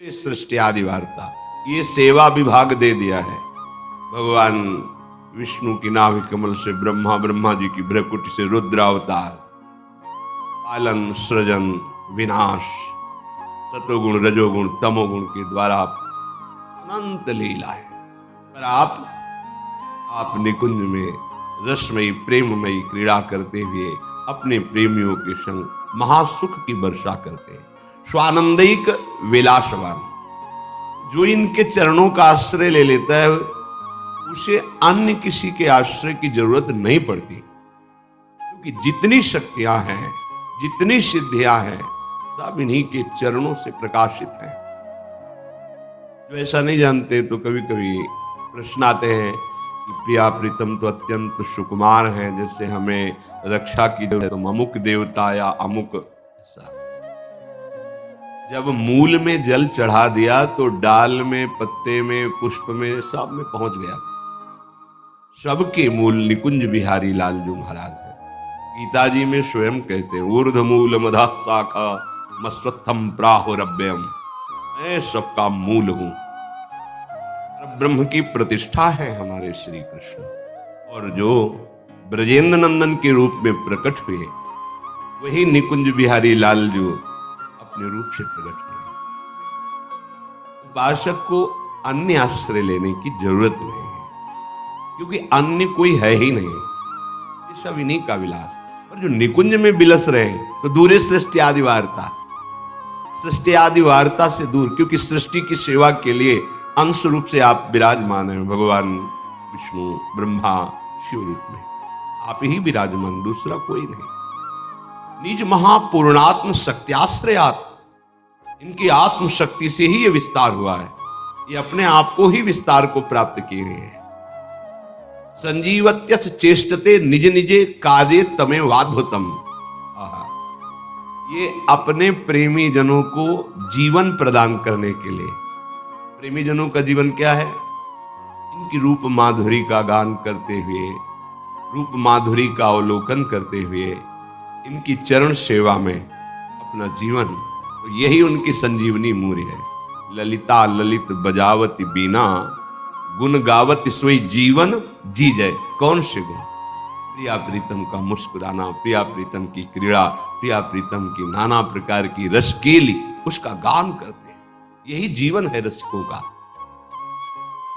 सृष्टि आदि वार्ता, ये सेवा विभाग दे दिया है। भगवान विष्णु की नाभि कमल से ब्रह्मा, ब्रह्मा जी की भ्रकुटी से रुद्रावतार, पालन, सृजन, विनाश, सतोगुण, रजोगुण, तमोगुण के द्वारा अनंत लीला है। पर आप निकुंज में रसमयी प्रेममयी क्रीड़ा करते हुए अपने प्रेमियों के संग महासुख की वर्षा करते हैं। स्वानंदिक विलासवान, जो इनके चरणों का आश्रय ले लेता है उसे अन्य किसी के आश्रय की जरूरत नहीं पड़ती, क्योंकि जितनी शक्तियां हैं, जितनी सिद्धियां हैं, सब इन्हीं के चरणों से प्रकाशित हैं। जो ऐसा नहीं जानते तो कभी कभी प्रश्न आते हैं कि प्रिया प्रीतम तो अत्यंत सुकुमार हैं, जैसे हमें रक्षा की जरूरत है तो अमुक देवता या अमुक ऐसा। जब मूल में जल चढ़ा दिया तो डाल में, पत्ते में, पुष्प में, सब में पहुंच गया। सबके मूल निकुंज बिहारी लालजू महाराज है। गीता जी में स्वयं कहते हैं, ऊर्ध मूल मधा शाखा मस्वत्थम प्राहुरव्यम, मैं सबका मूल हूं। ब्रह्म की प्रतिष्ठा है हमारे श्री कृष्ण, और जो ब्रजेंद्र नंदन के रूप में प्रकट हुए वही निकुंज बिहारी लालजू अपने रूप से प्रकट हुए। उपासक को अन्य आश्रय लेने की जरूरत नहीं है, क्योंकि अन्य कोई है ही नहीं, ये सब इन्हीं का विलास। और जो निकुंज में बिलस रहे तो दूरे सृष्टि आदि वार्ता, सृष्टि आदि वार्ता से दूर, क्योंकि सृष्टि की सेवा के लिए अंश रूप से आप विराजमान हैं भगवान विष्णु, ब्रह्मा, शिव रूप में आप ही विराजमान, दूसरा कोई नहीं। निज महापूर्णात्म शक्त्याश्रयात, इनकी आत्म शक्ति से ही ये विस्तार हुआ है, ये अपने आप को ही विस्तार को प्राप्त किए हैं। संजीवत्यथ चेष्टते निज निजे कार्य तमे वाद्भुतम, ये अपने प्रेमी जनों को जीवन प्रदान करने के लिए, प्रेमी जनों का जीवन क्या है? इनकी रूप माधुरी का गान करते हुए, रूप माधुरी का अवलोकन करते हुए, इनकी चरण सेवा में अपना जीवन, तो यही उनकी संजीवनी मूर्य है। ललिता ललित बजावती बीना, गुण गावती सोई जीवन जी जय। कौन से गुण? प्रिया प्रीतम का मुस्कुराना, प्रिया प्रीतम की क्रीड़ा, प्रिया प्रीतम की नाना प्रकार की रसकेली, उसका गान करते हैं। यही जीवन है रसिकों का।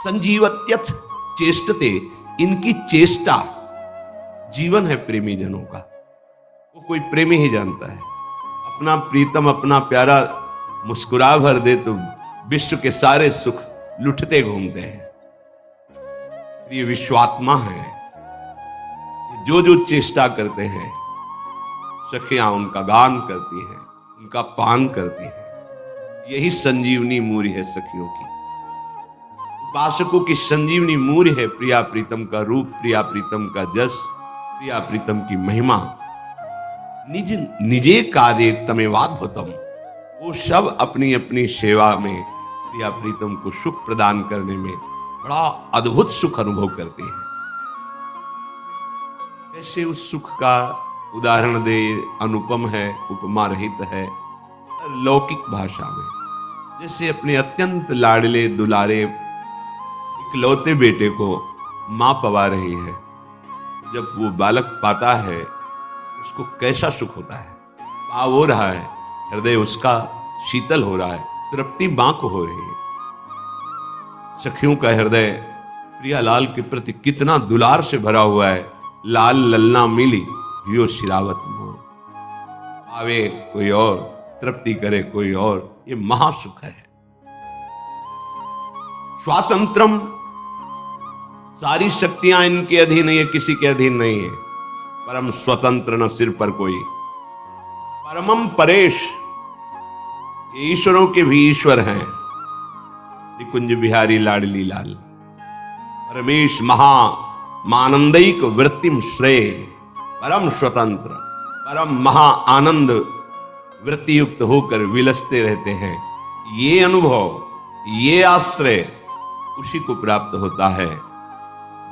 संजीवत्यथ चेष्टते, इनकी चेष्टा जीवन है प्रेमी जनों का। वो कोई प्रेमी ही जानता है, अपना प्रीतम, अपना प्यारा मुस्कुरा भर दे तो विश्व के सारे सुख लुटते घूमते हैं। ये विश्वात्मा है, जो जो चेष्टा करते हैं, सखियां उनका गान करती हैं, उनका पान करती हैं। यही संजीवनी मूर्य है सखियों की। उपासकों की संजीवनी मूर्य है प्रिया प्रीतम का रूप, प्रिया प्रीतम का जस, प्रिया प्रीतम की महिमा। निज निजे कार्य तमेवाद्भुतम, वो सब अपनी अपनी सेवा में प्रिया प्रीतम को सुख प्रदान करने में बड़ा अद्भुत सुख अनुभव करते हैं। कैसे उस सुख का उदाहरण दे? अनुपम है, उपमा रहित है, लौकिक भाषा में। जैसे अपने अत्यंत लाडले दुलारे इकलौते बेटे को मां पवा रही है, जब वो बालक पाता है उसको कैसा सुख होता है। पाव हो रहा है, हृदय उसका शीतल हो रहा है, तृप्ति मां को हो रही है। सखियों का हृदय प्रियालाल के प्रति कितना दुलार से भरा हुआ है। लाल ललना मिली यो शिरावत मोर, आवे कोई और, तृप्ति करे कोई और, ये महासुख है। स्वातंत्रम, सारी शक्तियां इनके अधीन है, किसी के अधीन नहीं है। परम स्वतंत्र, न सिर पर कोई। परमम परेश, ये ईश्वरों के भी ईश्वर हैं निकुंज बिहारी लाडली लाल। रमेश महा मानंदिक वृत्तिम श्रेय, परम स्वतंत्र, परम महा आनंद वृत्ति युक्त होकर विलसते रहते हैं। ये अनुभव, ये आश्रय उसी को प्राप्त होता है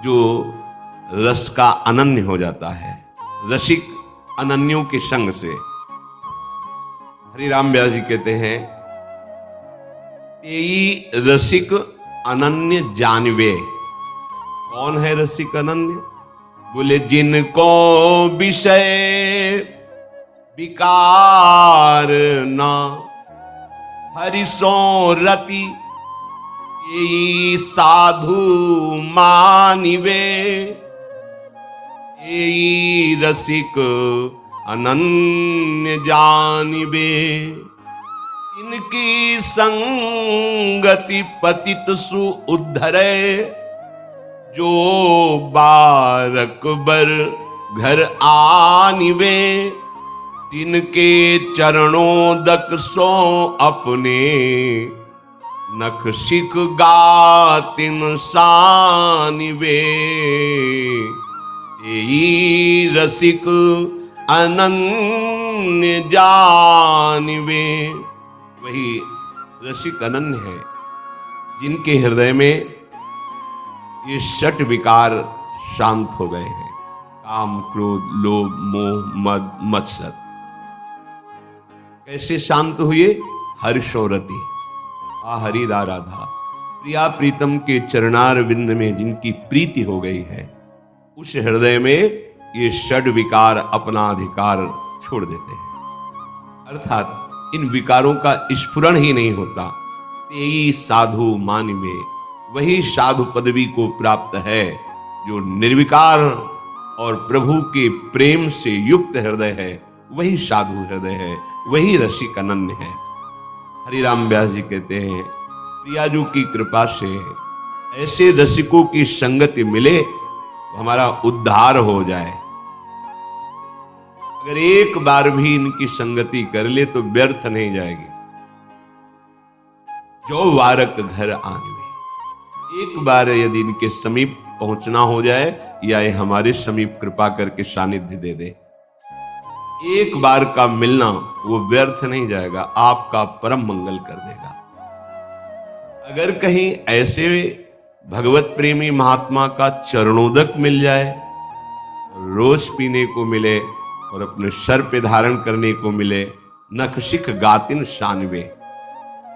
जो रस का अनन्य हो जाता है, रसिक अनन्यों के संग से। हरिराम व्यास जी कहते हैं तेई रसिक अनन्य जानवे। कौन है रसिक अनन्य? बोले जिनको विषय विकार ना, हरिसो रति यही साधु मानिवे। यही रसिक अनन्य जानिवे। इनकी संगति पतित सु उद्धरे, जो बारक बर घर आनिवे। तिनके चरणोदक सो अपने, नख शिख गातिन सानिवे। यही रसिक अनन्य जानिवे। वही रसिक अनन्य है जिनके हृदय में ये षट विकार शांत हो गए हैं। काम, क्रोध, लोभ, मोह, मद, मत्सर कैसे शांत हुए? हर्षोरति, हरि राधा, प्रिया प्रीतम के चरणार विंद में जिनकी प्रीति हो गई है, उस हृदय में ये षड विकार अपना अधिकार छोड़ देते हैं। अर्थात इन विकारों का स्फुरण ही नहीं होता। तेई साधु मानिवे, वही साधु पदवी को प्राप्त है जो निर्विकार और प्रभु के प्रेम से युक्त हृदय है। वही साधु हृदय है, वही रसिक अनन्य है। हरिराम व्यास जी कहते हैं, प्रियाजू की कृपा से ऐसे रसिकों की संगति मिले तो हमारा उद्धार हो जाए। अगर एक बार भी इनकी संगति कर ले तो व्यर्थ नहीं जाएगी। जो वारक घर आने, एक बार यदि इनके समीप पहुंचना हो जाए या ये हमारे समीप कृपा करके सानिध्य दे दे, एक बार का मिलना वो व्यर्थ नहीं जाएगा, आपका परम मंगल कर देगा। अगर कहीं ऐसे भगवत प्रेमी महात्मा का चरणोदक मिल जाए, रोज पीने को मिले और अपने सर पे धारण करने को मिले, नखशिख गातिन शानवे,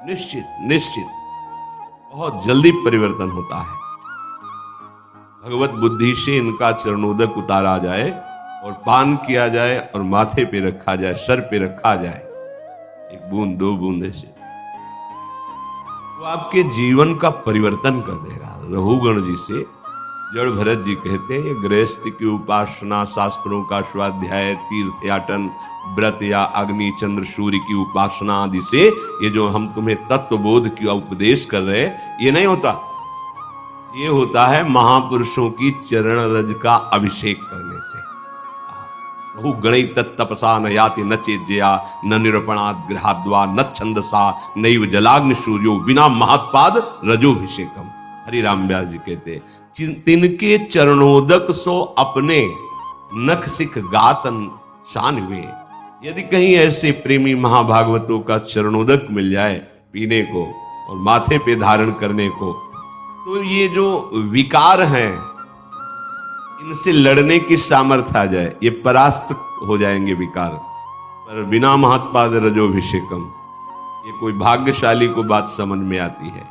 निश्चित निश्चित बहुत जल्दी परिवर्तन होता है। भगवत बुद्धि से इनका चरणोदक उतारा जाए और पान किया जाए और माथे पे रखा जाए, सर पे रखा जाए, एक बूंद दो बूंद से, तो आपके जीवन का परिवर्तन कर देगा। रघुगण जी से जड़ भरत जी कहते हैं, गृहस्थ की उपासना, शास्त्रों का स्वाध्याय, तीर्थयाटन, व्रत या अग्नि चंद्र सूर्य की उपासना आदि से ये जो हम तुम्हें तत्व बोध की उपदेश कर रहे हैं, ये नहीं होता। ये होता है महापुरुषों की चरण रज का अभिषेक करने से। गणै तत्तपसा न याति न चेज्जया न निरूपणात् गृहाद्वा न छंदसा नैव जलाग्नि सूर्यो बिना महत्पाद रजोभिषेकम। हरिराम व्यास जी कहते, तिनके चरणोदक सो अपने, नख सिख गातन शानवे। यदि कहीं ऐसे प्रेमी महाभागवतों का चरणोदक मिल जाए पीने को और माथे पे धारण करने को, तो ये जो विकार हैं इनसे लड़ने की सामर्थ्य आ जाए, ये परास्त हो जाएंगे विकार। पर बिना महत्पाद रजोभिषेकम, ये कोई भाग्यशाली को बात समझ में आती है।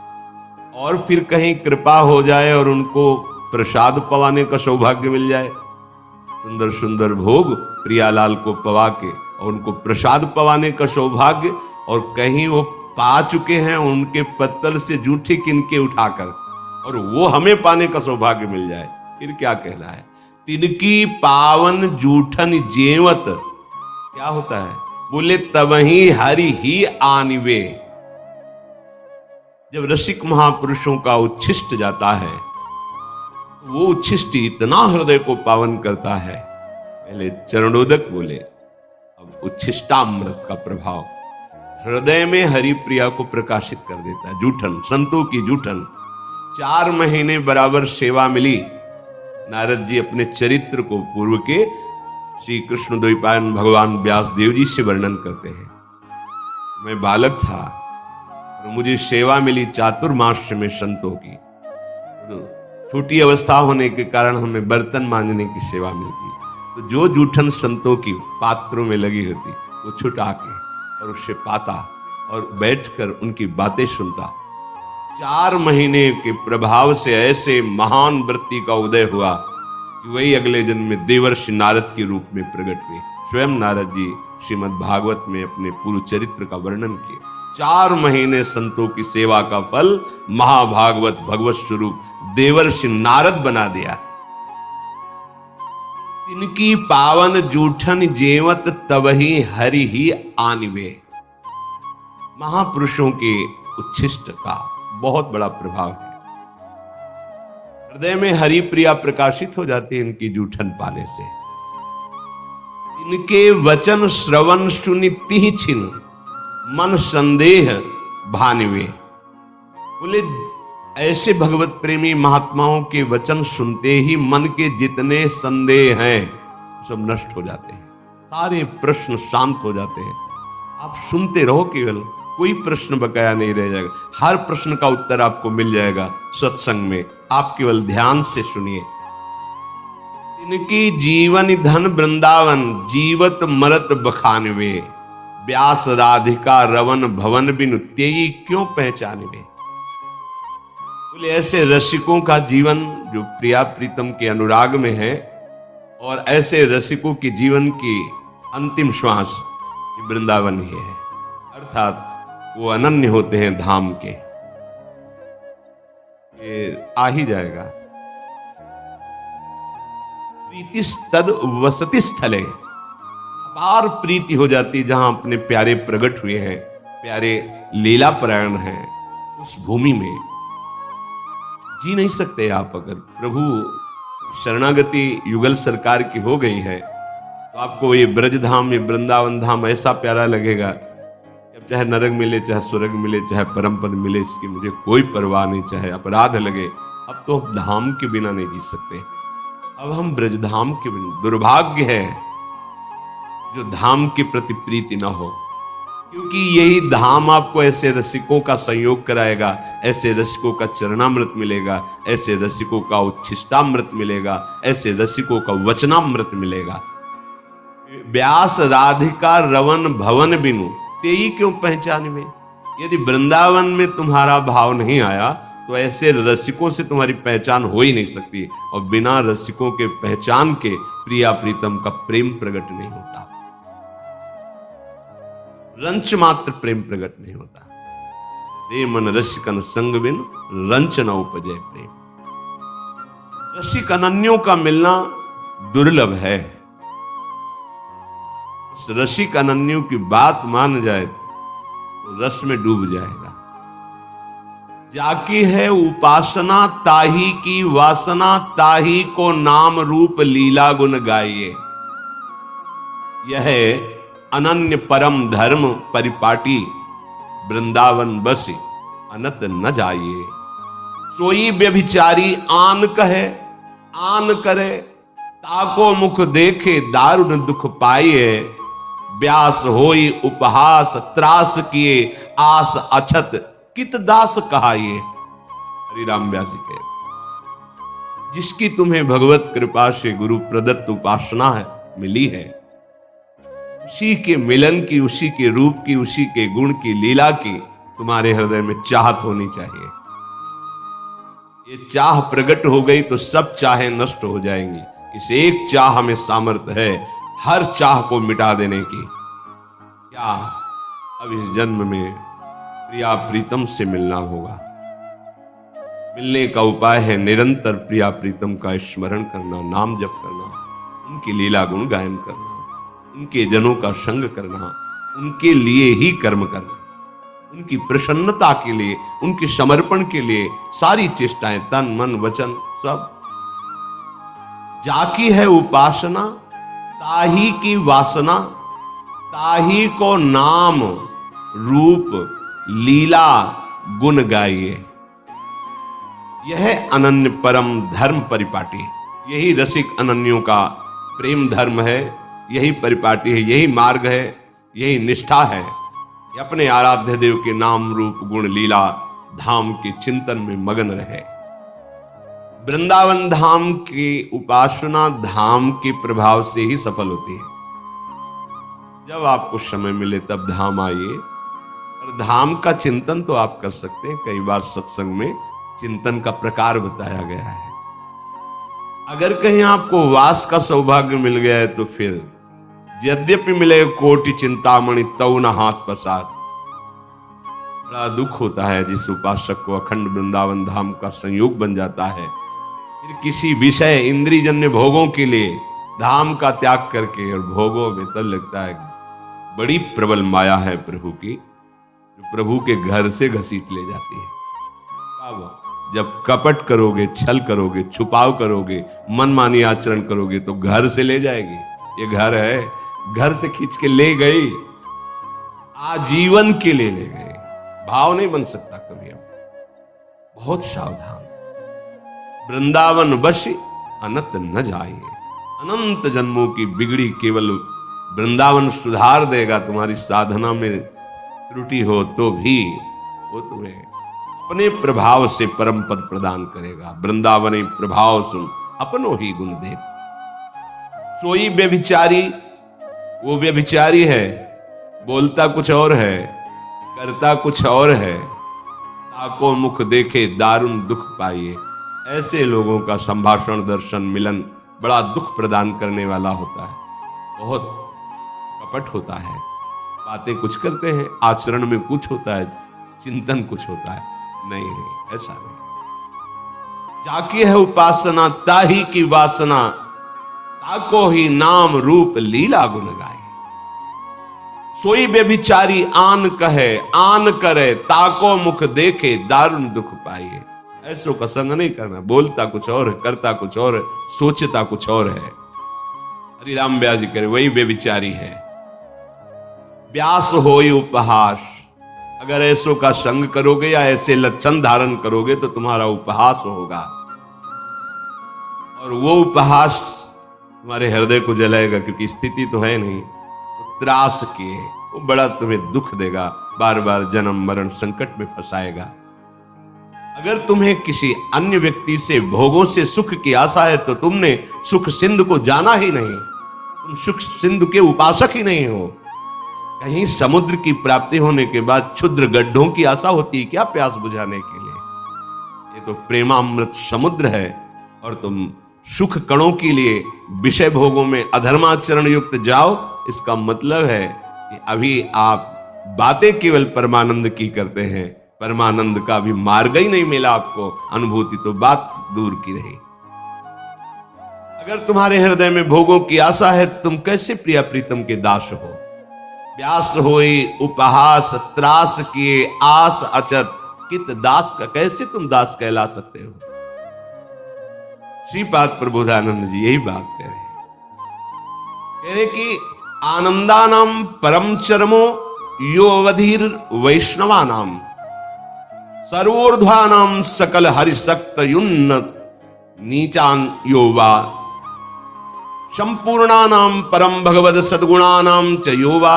और फिर कहीं कृपा हो जाए और उनको प्रसाद पवाने का सौभाग्य मिल जाए, सुंदर सुंदर भोग प्रियालाल को पवा के और उनको प्रसाद पवाने का सौभाग्य, और कहीं वो पा चुके हैं उनके पत्तल से जूठे किनके उठाकर, और वो हमें पाने का सौभाग्य मिल जाए, फिर क्या कहना है। तिनकी पावन जूठन जेवत, क्या होता है? बोले तवही हरि ही आनिवे। जब रसिक महापुरुषों का उच्छिष्ट जाता है, वो उच्छिष्ट इतना हृदय को पावन करता है। पहले चरणोदक बोले, अब उच्छिष्टामृत का प्रभाव हृदय में हरि प्रिया को प्रकाशित कर देता है। जूठन, संतों की जूठन। 4 महीने बराबर सेवा मिली। नारद जी अपने चरित्र को पूर्व के श्री कृष्ण द्वैपायन भगवान व्यास देव जी से वर्णन करते हैं। मैं बालक था और मुझे सेवा मिली चातुर्मास में संतों की। छोटी अवस्था होने के कारण हमें बर्तन मांजने की सेवा मिलती। तो जो जूठन संतों की पात्रों में लगी होती, वो छुटा के और उससे पाता और बैठकर उनकी बातें सुनता। 4 महीने के प्रभाव से ऐसे महान वृत्ति का उदय हुआ कि वही अगले जन्म में देवर्षि नारद के रूप में प्रकट हुए। स्वयं नारद जी श्रीमद् भागवत में अपने पूर्व चरित्र का वर्णन किए। 4 महीने संतों की सेवा का फल महाभागवत भगवत स्वरूप देवर्षि नारद बना दिया। इनकी पावन जूठन जेवत तबही हरि ही आनिवे। महापुरुषों के उच्छिष्ट का बहुत बड़ा प्रभाव है। हृदय में हरि प्रिया प्रकाशित हो जाती है इनकी जूठन पाने से। इनके वचन श्रवण सुनिति छिन मन संदेह भानिवे। बोले ऐसे भगवत प्रेमी महात्माओं के वचन सुनते ही मन के जितने संदेह हैं सब नष्ट हो जाते हैं, सारे प्रश्न शांत हो जाते हैं। आप सुनते रहो, केवल कोई प्रश्न बकाया नहीं रह जाएगा। हर प्रश्न का उत्तर आपको मिल जाएगा सत्संग में। आप केवल ध्यान से सुनिए। इनकी जीवन धन वृंदावन जीवत मरत बखानवे। व्यास राधिका रवन भवन बिनु तेई क्यों पहचानवे। बोले ऐसे रसिकों का जीवन जो प्रिया प्रीतम के अनुराग में है, और ऐसे रसिकों के जीवन की अंतिम श्वास वृंदावन ही है, अर्थात वो अनन्य होते हैं धाम के। ये आ ही जाएगा। प्रीतिस्तद वसति स्थले। अपार प्रीति हो जाती जहां अपने प्यारे प्रकट हुए हैं, प्यारे लीला परायण हैं, उस भूमि में जी नहीं सकते आप। अगर प्रभु शरणागति युगल सरकार की हो गई है तो आपको ये ब्रज धाम, ये वृंदावन धाम ऐसा प्यारा लगेगा, अब चाहे नरक मिले, चाहे स्वर्ग मिले, चाहे परम पद मिले, इसकी मुझे कोई परवाह नहीं, चाहे अपराध लगे। अब तो धाम के बिना नहीं जी सकते। अब हम ब्रज धाम के बिना, दुर्भाग्य है जो धाम के प्रति प्रीति ना हो, क्योंकि यही धाम आपको ऐसे रसिकों का संयोग कराएगा, ऐसे रसिकों का चरणामृत मिलेगा, ऐसे रसिकों का उच्छिष्टामृत मिलेगा, ऐसे रसिकों का वचनामृत मिलेगा। व्यास राधिका रवन भवन बिनु तेई क्यों पहचान में। यदि वृंदावन में तुम्हारा भाव नहीं आया तो ऐसे रसिकों से तुम्हारी पहचान हो ही नहीं सकती, और बिना रसिकों के पहचान के प्रिया प्रीतम का प्रेम प्रकट नहीं होता। रंच मात्र प्रेम प्रकट नहीं होता। रे मन रसिकन संग बिन रंच न उपजय प्रेम। रसिक अनन्यों का मिलना दुर्लभ है। उस रसिक अनन्यों की बात मान जाए तो रस में डूब जाएगा। जाकी है उपासना ताही की वासना, ताही को नाम रूप लीला गुण गाइए। यह अनन्य परम धर्म परिपाटी, वृंदावन बसी अनत न जाइए। सोई व्यभिचारी आन कहे आन करे, ताको मुख देखे दारुण दुख पाइए। व्यास होई उपहास त्रास किए, आस अछत कित दास कहाइए। हरिराम व्यास जी के जिसकी तुम्हें भगवत कृपा से गुरु प्रदत्त उपासना है मिली है, उसी के मिलन की, उसी के रूप की, उसी के गुण की, लीला की तुम्हारे हृदय में चाहत होनी चाहिए। ये चाह प्रकट हो गई तो सब चाहें नष्ट हो जाएंगी। इस एक चाह में सामर्थ्य है हर चाह को मिटा देने की। क्या अब इस जन्म में प्रिया प्रीतम से मिलना होगा। मिलने का उपाय है निरंतर प्रिया प्रीतम का स्मरण करना, नाम जप करना, उनकी लीला गुण गायन करना, उनके जनों का संग करना, उनके लिए ही कर्म करना, उनकी प्रसन्नता के लिए, उनके समर्पण के लिए सारी चेष्टाएं, तन मन वचन सब। जाकी है उपासना ताही की वासना, ताही को नाम रूप लीला गुण गाइए। यह अनन्य परम धर्म परिपाटी, यही रसिक अनन्यों का प्रेम धर्म है, यही परिपाटी है, यही मार्ग है, यही निष्ठा है। अपने आराध्य देव के नाम रूप गुण लीला धाम के चिंतन में मगन रहे। वृंदावन धाम की उपासना धाम के प्रभाव से ही सफल होती है। जब आपको समय मिले तब धाम आइए, पर धाम का चिंतन तो आप कर सकते हैं। कई बार सत्संग में चिंतन का प्रकार बताया गया है। अगर कहीं आपको वास का सौभाग्य मिल गया है तो फिर यद्यपि मिले कोटि चिंतामणि तऊ न हाथ पसार। बड़ा दुख होता है जिस उपासक को अखंड वृंदावन धाम का संयोग बन जाता है, फिर किसी विषय इंद्रियजन्य भोगों के लिए धाम का त्याग करके, और भोगों में तब लगता है बड़ी प्रबल माया है प्रभु की, जो प्रभु के घर से घसीट ले जाती है। जब कपट करोगे, छल करोगे, छुपाव करोगे, मनमानी आचरण करोगे तो घर से ले जाएगी। ये घर है, घर से खींच के ले गई, आजीवन के लिए ले गए। भाव नहीं बन सकता कभी। अब बहुत सावधान। वृंदावन बश अनंत न जाइए। अनंत जन्मों की बिगड़ी केवल वृंदावन सुधार देगा। तुम्हारी साधना में त्रुटि हो तो भी वो तुम्हें अपने प्रभाव से परम पद प्रदान करेगा। वृंदावनी प्रभाव सुन अपनो ही गुण देख। सोई व्यभिचारी, वो व्यभिचारी है, बोलता कुछ और है, करता कुछ और है। ताको मुख देखे दारुण दुख पाइए। ऐसे लोगों का संभाषण, दर्शन, मिलन बड़ा दुख प्रदान करने वाला होता है। बहुत कपट होता है। बातें कुछ करते हैं, आचरण में कुछ होता है, चिंतन कुछ होता है। नहीं, ऐसा नहीं। जाकी है उपासना ताही की वासना, ताको ही नाम रूप लीला गुण गाए। सोई व्यभिचारी आन कहे, आन करे, ताको मुख देखे दारुण दुख पाइए। ऐसों का संग नहीं करना। बोलता कुछ और है, करता कुछ और है, सोचता कुछ और है। हरिराम व्यास जी करे वही व्यभिचारी है। व्यास होई उपहास। अगर ऐसों का संग करोगे या ऐसे लक्षण धारण करोगे तो तुम्हारा उपहास होगा, और वो उपहास तुम्हारे हृदय को जलाएगा, क्योंकि स्थिति तो है नहीं। तो त्रास किए, वो बड़ा तुम्हें दुख देगा, बार बार जन्म मरण संकट में फंसाएगा। अगर तुम्हें किसी अन्य व्यक्ति से, भोगों से सुख की आशा है तो तुमने सुख सिंधु को जाना ही नहीं। तुम सुख सिंधु के उपासक ही नहीं हो। कहीं समुद्र की प्राप्ति होने के बाद क्षुद्र गड्ढों की आशा होती है क्या प्यास बुझाने के लिए? ये तो प्रेमामृत समुद्र है, और तुम सुख कणों के लिए विषय भोगों में अधर्माचरण युक्त जाओ। इसका मतलब है कि अभी आप बातें केवल परमानंद की करते हैं, परमानंद का भी मार्ग ही नहीं मिला आपको। अनुभूति तो बात दूर की रही। अगर तुम्हारे हृदय में भोगों की आशा है तो तुम कैसे प्रिया प्रीतम के दास हो? व्यास होई उपहास, त्रास किए आस अचत, कित दास का कैसे तुम दास कहला सकते हो? श्रीपाद प्रबोधानंद जी यही बात कह रहे कि आनंदानाम परम चरमो यो अवधीर वैष्णवानाम, सर्वोर्ध्वानाम सकल हरिशक्त युन्नत नीचान योवा, संपूर्णानाम परम भगवद सद्गुणानाम च योवा,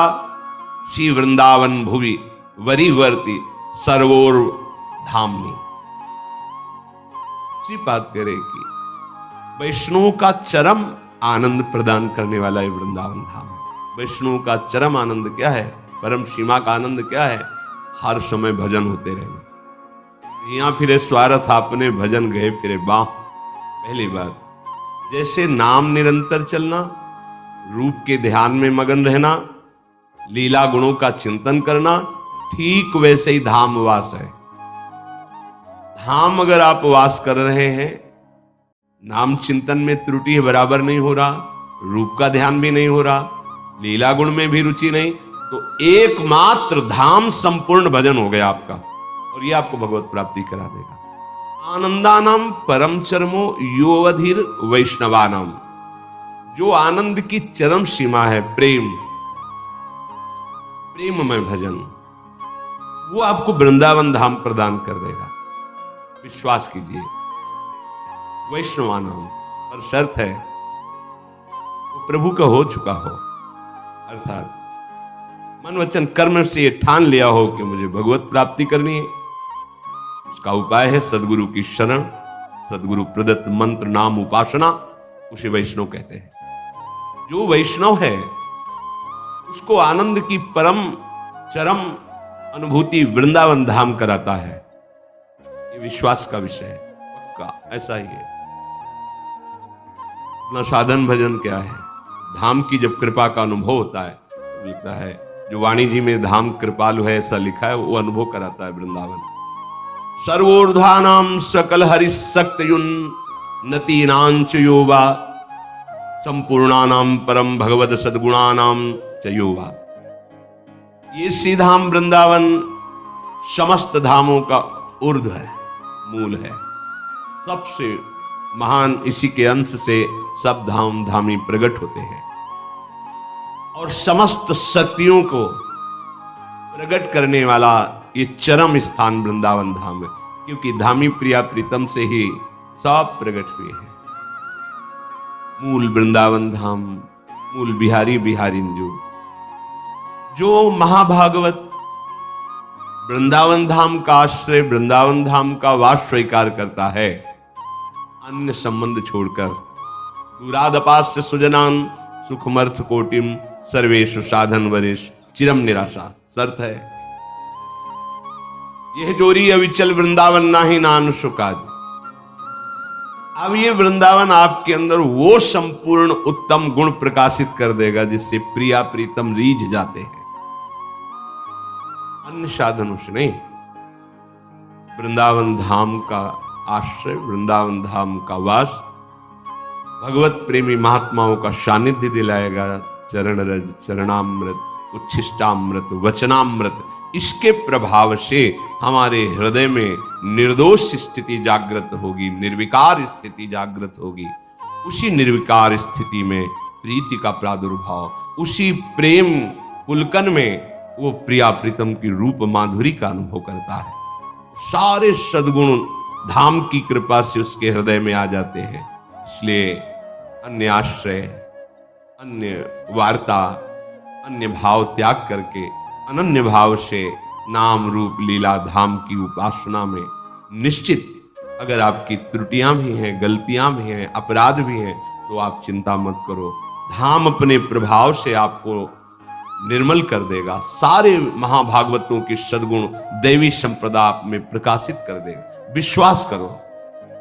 श्री वृंदावन भुवि वरीवर्ति सर्वोर धामनी। श्रीपाद कह रहे कि वैष्णव का चरम आनंद प्रदान करने वाला है वृंदावन धाम। वैष्णव का चरम आनंद क्या है? परम सीमा का आनंद क्या है? हर समय भजन होते रहना। यहाँ फिरे स्वार्थ आपने, भजन गए फिरे बाह। पहली बात, जैसे नाम निरंतर चलना, रूप के ध्यान में मगन रहना, लीला गुणों का चिंतन करना, ठीक वैसे ही धाम वास है। धाम अगर आप वास कर रहे हैं, नाम चिंतन में त्रुटि बराबर नहीं हो रहा, रूप का ध्यान भी नहीं हो रहा, लीला गुण में भी रुचि नहीं, तो एकमात्र धाम संपूर्ण भजन हो गया आपका, और ये आपको भगवत प्राप्ति करा देगा। आनंदानाम परम चरमो योवधीर वैष्णवानाम, जो आनंद की चरम सीमा है प्रेम, प्रेममय भजन, वो आपको वृंदावन धाम प्रदान कर देगा। विश्वास कीजिए। वैष्णवानाम पर शर्त है वो प्रभु का हो चुका हो, अर्थात मन वचन कर्म से ये ठान लिया हो कि मुझे भगवत प्राप्ति करनी है। उसका उपाय है सदगुरु की शरण, सदगुरु प्रदत्त मंत्र नाम उपासना, उसे वैष्णव कहते हैं। जो वैष्णव है उसको आनंद की परम चरम अनुभूति वृंदावन धाम कराता है, ये विश्वास का विषय है, पक्का ऐसा ही है। अपना साधन भजन क्या है, धाम की जब कृपा का अनुभव होता है तो लिखता है, जो वाणी जी में धाम कृपालु है ऐसा लिखा है, वो अनुभव कराता है वृंदावन। सर्वोर्ध्वानाम सकल हरिशक्तयुन नतीनांच योवा संपूर्णानाम परम भगवत सद्गुणानाम च योवा। ये सीधाम वृंदावन समस्त धामों का ऊर्ध्व है, मूल है, सबसे महान, इसी के अंश से सब धाम धामी प्रकट होते हैं। और समस्त शक्तियों को प्रकट करने वाला ये चरम स्थान वृंदावन धाम है, क्योंकि धामी प्रिया प्रीतम से ही सब प्रकट हुए हैं। मूल वृंदावन धाम, मूल बिहारी बिहारिंजू। जो महाभागवत वृंदावन धाम का आश्रय, वृंदावन धाम का वास स्वीकार करता है, अन्य संबंध छोड़कर दूरादपास्य सुजनान सुखमर्थ कोटिम सर्वेषु साधन वरेश चिरम निराशा, शर्त है। यह जोरी अविचल वृंदावन नाही नान सुकाज। अब ये वृंदावन आपके अंदर वो संपूर्ण उत्तम गुण प्रकाशित कर देगा जिससे प्रिया प्रीतम रीझ जाते हैं, अन्य साधनों से नहीं। वृंदावन धाम का आश्रय, वृंदावन धाम का वास भगवत प्रेमी महात्माओं का सानिध्य दिलाएगा। चरण रज, चरणामृत, उच्छिष्टामृत, वचनामृत, इसके प्रभाव से हमारे हृदय में निर्दोष स्थिति जागृत होगी, निर्विकार स्थिति जागृत होगी। उसी निर्विकार स्थिति में प्रीति का प्रादुर्भाव, उसी प्रेम पुलकन में वो प्रिया प्रीतम की रूप माधुरी का अनुभव करता है। सारे सद्गुण धाम की कृपा से उसके हृदय में आ जाते हैं। इसलिए अन्य आश्रय, अन्य वार्ता, अन्य भाव त्याग करके अनन्य भाव से नाम रूप लीला धाम की उपासना में निश्चित, अगर आपकी त्रुटियां भी हैं, गलतियां भी हैं, अपराध भी हैं, तो आप चिंता मत करो, धाम अपने प्रभाव से आपको निर्मल कर देगा। सारे महाभागवतों के सद्गुण दैवी संप्रदा में प्रकाशित कर देगा। विश्वास करो,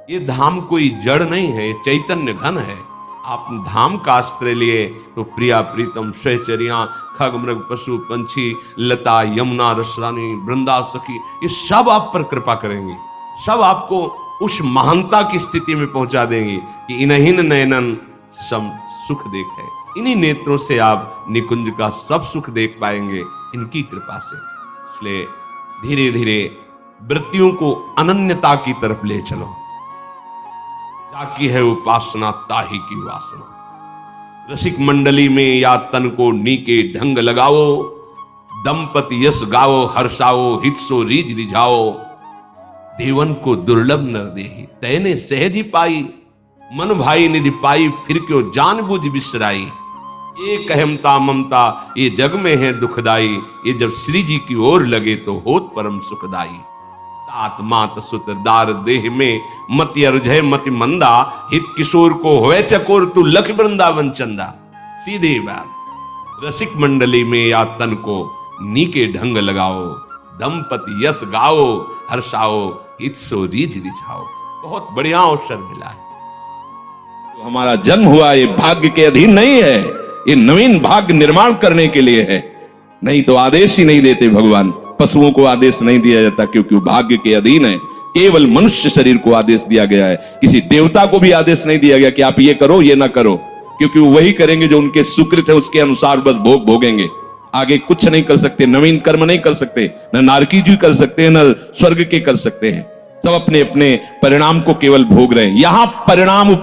ये धाम कोई जड़ नहीं है, ये चैतन्य घन है। आप धाम का आश्रय लिए तो प्रिया प्रीतम, सहचरियां, खग मृग पशु पंछी, लता यमुना रसरानी, वृंदा सखी, ये सब आप पर कृपा करेंगे, सब आपको उस महानता की स्थिति में पहुंचा देंगे कि इन्हीं नयनन सम सुख देखे। इन्हीं नेत्रों से आप निकुंज का सब सुख देख पाएंगे, इनकी कृपा से। इसलिए धीरे धीरे वृत्तियों को अनन्यता की तरफ ले चलो। जाकी है उपासना ताही की वासना। रसिक मंडली में या तन को नीके ढंग लगाओ, दंपति यश गाओ, हर्षाओ हित सो रीज रिझाओ। देवन को दुर्लभ नर देही, तैने सहज ही पाई। मन भाई निधि पाई, फिर क्यों जानबूझ बिसराई। एक अहमता ममता ये जग में है दुखदाई, ये जब श्री जी की ओर लगे तो होत परम सुखदाई। तात मात सुत दार देह में मति अर्जय मति मंदा, हित किशोर को होए चकोर तू लख वृंदावन चंदा। सीधी बात, रसिक मंडली में या तन को नीके ढंग लगाओ, दंपति यश गाओ, हर्षाओ हित सो रीझ रिझाओ। बहुत बढ़िया अवसर मिला है। तो हमारा जन्म हुआ ये भाग्य के अधीन नहीं है, ये नवीन भाग्य निर्माण करने के लिए है। नहीं तो आदेश ही नहीं देते भगवान। पशुओं को आदेश नहीं दिया जाता क्योंकि वो भाग्य के अधीन है। केवल मनुष्य शरीर को आदेश दिया गया है। किसी देवता को भी आदेश नहीं दिया गया कि आप ये करो ये ना करो, क्योंकि वो वही करेंगे जो उनके सुकृत है, उसके अनुसार बस भोग भोगेंगे। आगे कुछ नहीं कर सकते, नवीन कर्म नहीं कर सकते, न नारकी जी कर सकते हैं, न स्वर्ग के कर सकते हैं। सब अपने अपने परिणाम को केवल भोग रहे हैं। यहां परिणाम